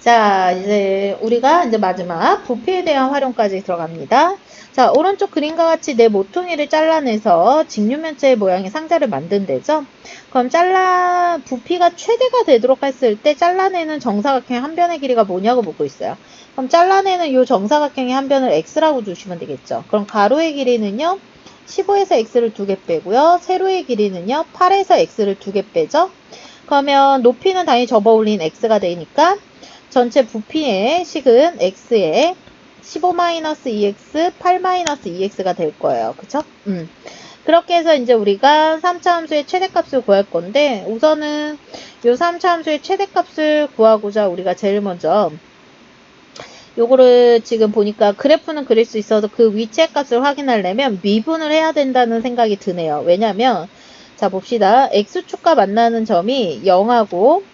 자, 이제 우리가 이제 마지막 부피에 대한 활용까지 들어갑니다. 자, 오른쪽 그림과 같이 내 모퉁이를 잘라내서 직류면체의 모양의 상자를 만든대죠. 그럼 부피가 최대가 되도록 했을 때 잘라내는 정사각형 한 변의 길이가 뭐냐고 묻고 있어요. 그럼 잘라내는 이 정사각형의 한 변을 x라고 주시면 되겠죠. 그럼 가로의 길이는요, 15에서 x를 2개 빼고요. 세로의 길이는요, 8에서 x를 2개 빼죠. 그러면 높이는 당연히 접어올린 x가 되니까 전체 부피의 식은 x에 15-2x, 8-2x가 될 거예요. 그쵸? 그렇게 해서 이제 우리가 3차 함수의 최대값을 구할 건데, 우선은 요 3차 함수의 최대값을 구하고자 우리가 제일 먼저 요거를 지금 보니까 그래프는 그릴 수 있어도 그 위치의 값을 확인하려면 미분을 해야 된다는 생각이 드네요. 왜냐면 자 봅시다. x축과 만나는 점이 0하고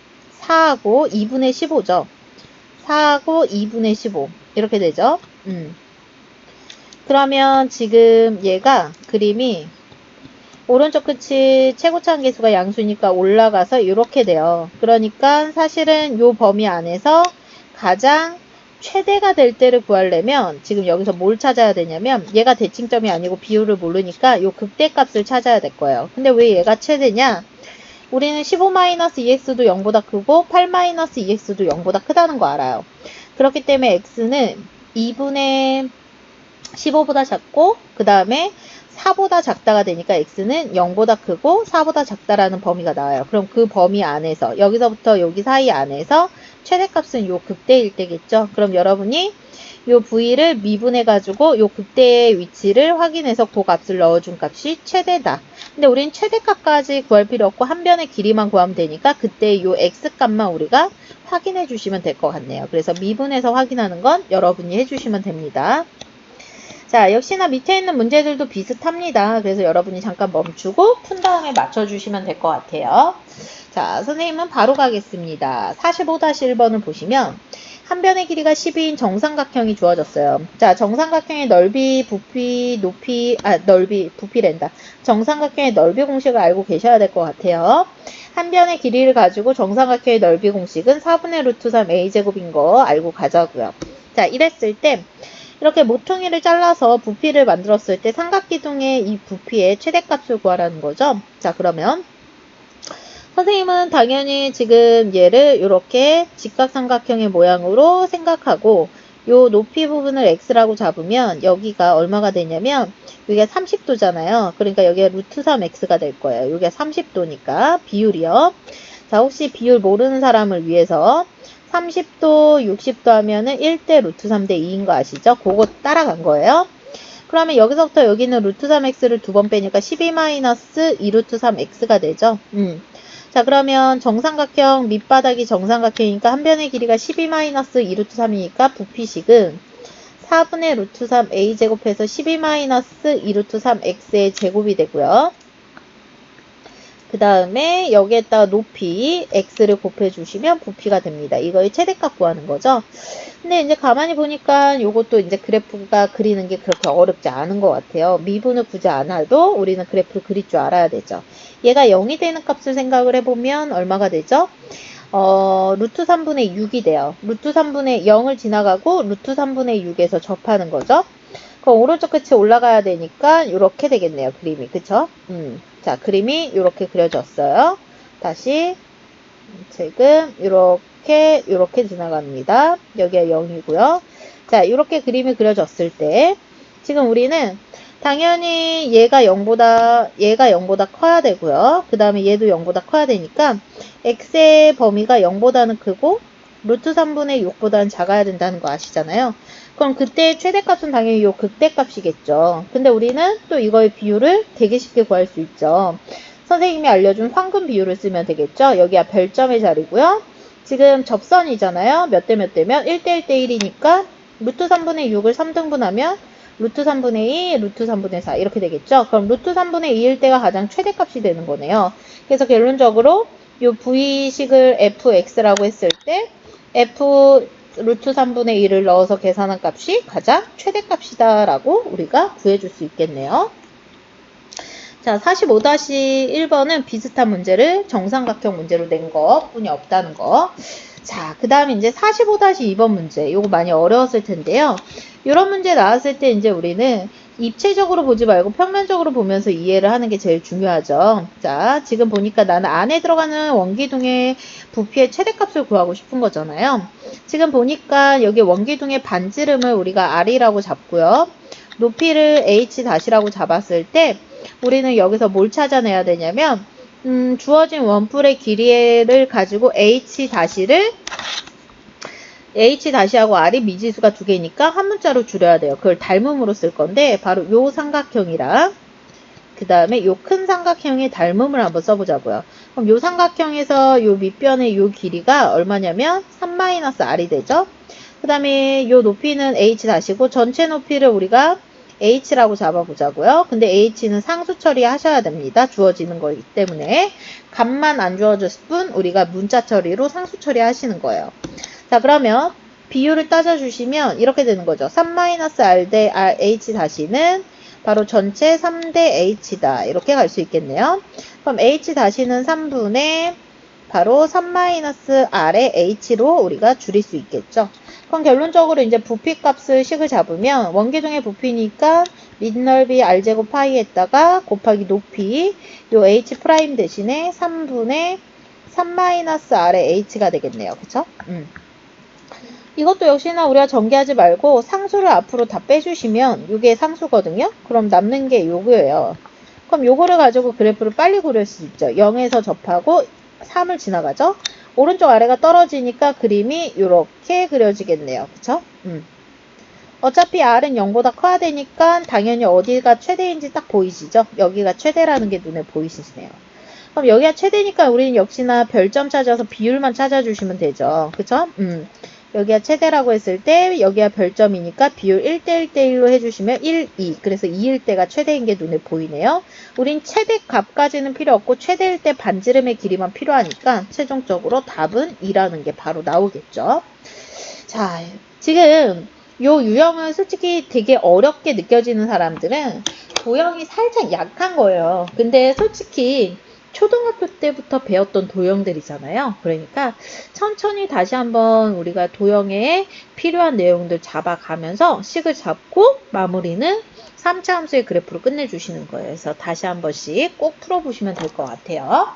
4하고 2분의 15죠. 4하고 2분의 15 이렇게 되죠. 그러면 지금 얘가 그림이 오른쪽 끝이 최고차 한계수가 양수니까 올라가서 이렇게 돼요. 그러니까 사실은 요 범위 안에서 가장 최대가 될 때를 구하려면 지금 여기서 뭘 찾아야 되냐면 얘가 대칭점이 아니고 비율을 모르니까 요 극대값을 찾아야 될 거예요. 근데 왜 얘가 최대냐? 우리는 15-2x도 0보다 크고 8-2x도 0보다 크다는 거 알아요. 그렇기 때문에 x는 2분의 15보다 작고 그 다음에 4보다 작다가 되니까 x는 0보다 크고 4보다 작다라는 범위가 나와요. 그럼 그 범위 안에서 여기서부터 여기 사이 안에서 최대값은 요 극대일 때겠죠. 그럼 여러분이 요 v를 미분해가지고 요 극대의 위치를 확인해서 그 값을 넣어준 값이 최대다. 근데 우린 최대값까지 구할 필요 없고 한 변의 길이만 구하면 되니까 그때 요 x값만 우리가 확인해 주시면 될 것 같네요. 그래서 미분해서 확인하는 건 여러분이 해주시면 됩니다. 자, 역시나 밑에 있는 문제들도 비슷합니다. 그래서 여러분이 잠깐 멈추고 푼 다음에 맞춰주시면 될 것 같아요. 자, 선생님은 바로 가겠습니다. 45-1번을 보시면 한 변의 길이가 12인 정삼각형이 주어졌어요. 자, 정삼각형의 넓이, 부피, 높이, 부피랜다. 정삼각형의 넓이 공식을 알고 계셔야 될 것 같아요. 한 변의 길이를 가지고 정삼각형의 넓이 공식은 4분의 루트 3 a제곱인 거 알고 가자고요. 자, 이랬을 때 이렇게 모퉁이를 잘라서 부피를 만들었을 때 삼각기둥의 이 부피의 최대값을 구하라는 거죠. 자, 그러면 선생님은 당연히 지금 얘를 이렇게 직각삼각형의 모양으로 생각하고 요 높이 부분을 x라고 잡으면 여기가 얼마가 되냐면 여기가 30도잖아요. 그러니까 여기가 루트 3x가 될 거예요. 여기가 30도니까 비율이요. 자, 혹시 비율 모르는 사람을 위해서 30도, 60도 하면은 1대 루트 3대 2인 거 아시죠? 그거 따라간 거예요. 그러면 여기서부터 여기는 루트 3x를 두 번 빼니까 12-2 루트 3x가 되죠. 자, 그러면 정삼각형 밑바닥이 정삼각형이니까 한 변의 길이가 12-2 루트 3이니까 부피식은 4분의 루트 3 a제곱해서 12-2 루트 3x의 제곱이 되고요. 그 다음에 여기에다가 높이 x를 곱해주시면 부피가 됩니다. 이거의 최대값 구하는 거죠. 근데 이제 가만히 보니까 요것도 이제 그래프가 그리는 게 그렇게 어렵지 않은 것 같아요. 미분을 굳이 안 해도 우리는 그래프를 그릴 줄 알아야 되죠. 얘가 0이 되는 값을 생각을 해보면 얼마가 되죠? 루트 3분의 6이 돼요. 루트 3분의 0을 지나가고 루트 3분의 6에서 접하는 거죠. 그럼 오른쪽 끝이 올라가야 되니까 이렇게 되겠네요. 그림이. 그쵸? 자, 그림이 이렇게 그려졌어요. 다시 지금 이렇게 지나갑니다. 여기가 0이고요. 자, 이렇게 그림이 그려졌을 때 지금 우리는 당연히 얘가 0보다 커야 되고요. 그 다음에 얘도 0보다 커야 되니까 x의 범위가 0보다는 크고 루트 3분의 6보다는 작아야 된다는 거 아시잖아요. 그럼 그때 최대값은 당연히 요 극대값이겠죠. 근데 우리는 또 이거의 비율을 되게 쉽게 구할 수 있죠. 선생님이 알려준 황금 비율을 쓰면 되겠죠. 여기가 별점의 자리고요. 지금 접선이잖아요. 몇 대 몇 대면 1대 1대 1이니까 루트 3분의 6을 3등분하면 루트 3분의 2, 루트 3분의 4 이렇게 되겠죠. 그럼 루트 3분의 2일 때가 가장 최대값이 되는 거네요. 그래서 결론적으로 이 v식을 fx라고 했을 때 f 루트 3분의 2를 넣어서 계산한 값이 가장 최대값이다 라고 우리가 구해줄 수 있겠네요. 자, 45-1번은 비슷한 문제를 정삼각형 문제로 낸 것 뿐이 없다는 거. 자, 그 다음에 이제 45-2번 문제. 요거 많이 어려웠을 텐데요. 이런 문제 나왔을 때 이제 우리는 입체적으로 보지 말고 평면적으로 보면서 이해를 하는 게 제일 중요하죠. 자, 지금 보니까 나는 안에 들어가는 원기둥의 부피의 최대값을 구하고 싶은 거잖아요. 지금 보니까 여기 원기둥의 반지름을 우리가 R이라고 잡고요. 높이를 H-라고 잡았을 때 우리는 여기서 뭘 찾아내야 되냐면 주어진 원뿔의 길이를 가지고 H-하고 R이 미지수가 두 개니까 한 문자로 줄여야 돼요. 그걸 닮음으로 쓸 건데 바로 요 삼각형이랑 그 다음에 요 큰 삼각형의 닮음을 한번 써보자고요. 그럼 요 삼각형에서 요 밑변의 요 길이가 얼마냐면 3-R이 되죠. 그 다음에 요 높이는 H-고 전체 높이를 우리가 H라고 잡아보자고요. 근데 H는 상수 처리하셔야 됩니다. 주어지는 거기 때문에 값만 안 주어졌을 뿐 우리가 문자 처리로 상수 처리하시는 거예요. 자, 그러면 비율을 따져주시면 이렇게 되는 거죠. 3-R 대 H-는 바로 전체 3대 H다. 이렇게 갈 수 있겠네요. 그럼 H-는 3분의 바로 3-R의 H로 우리가 줄일 수 있겠죠. 그럼 결론적으로 이제 부피값을 식을 잡으면 원기둥의 부피니까 밑넓이 R제곱 파이에다가 곱하기 높이 요 H' 대신에 3분의 3-R의 H가 되겠네요. 그쵸? 이것도 역시나 우리가 전개하지 말고 상수를 앞으로 다 빼주시면 이게 상수거든요. 그럼 남는 게 요거예요. 그럼 요거를 가지고 그래프를 빨리 그릴 수 있죠. 0에서 접하고 3을 지나가죠. 오른쪽 아래가 떨어지니까 그림이 이렇게 그려지겠네요. 그쵸? 어차피 R은 0보다 커야 되니까 당연히 어디가 최대인지 딱 보이시죠? 여기가 최대라는 게 눈에 보이시네요. 그럼 여기가 최대니까 우리는 역시나 별점 찾아서 비율만 찾아주시면 되죠. 그쵸? 여기가 최대라고 했을 때 여기가 별점이니까 비율 1대1대1로 해주시면 1, 2. 그래서 2일 때가 최대인 게 눈에 보이네요. 우린 최대 값까지는 필요 없고 최대일 때 반지름의 길이만 필요하니까 최종적으로 답은 2라는 게 바로 나오겠죠. 자, 지금 요 유형은 솔직히 되게 어렵게 느껴지는 사람들은 도형이 살짝 약한 거예요. 근데 솔직히 초등학교 때부터 배웠던 도형들이잖아요. 그러니까 천천히 다시 한번 우리가 도형에 필요한 내용들 잡아가면서 식을 잡고 마무리는 3차 함수의 그래프로 끝내주시는 거예요. 그래서 다시 한 번씩 꼭 풀어보시면 될 것 같아요.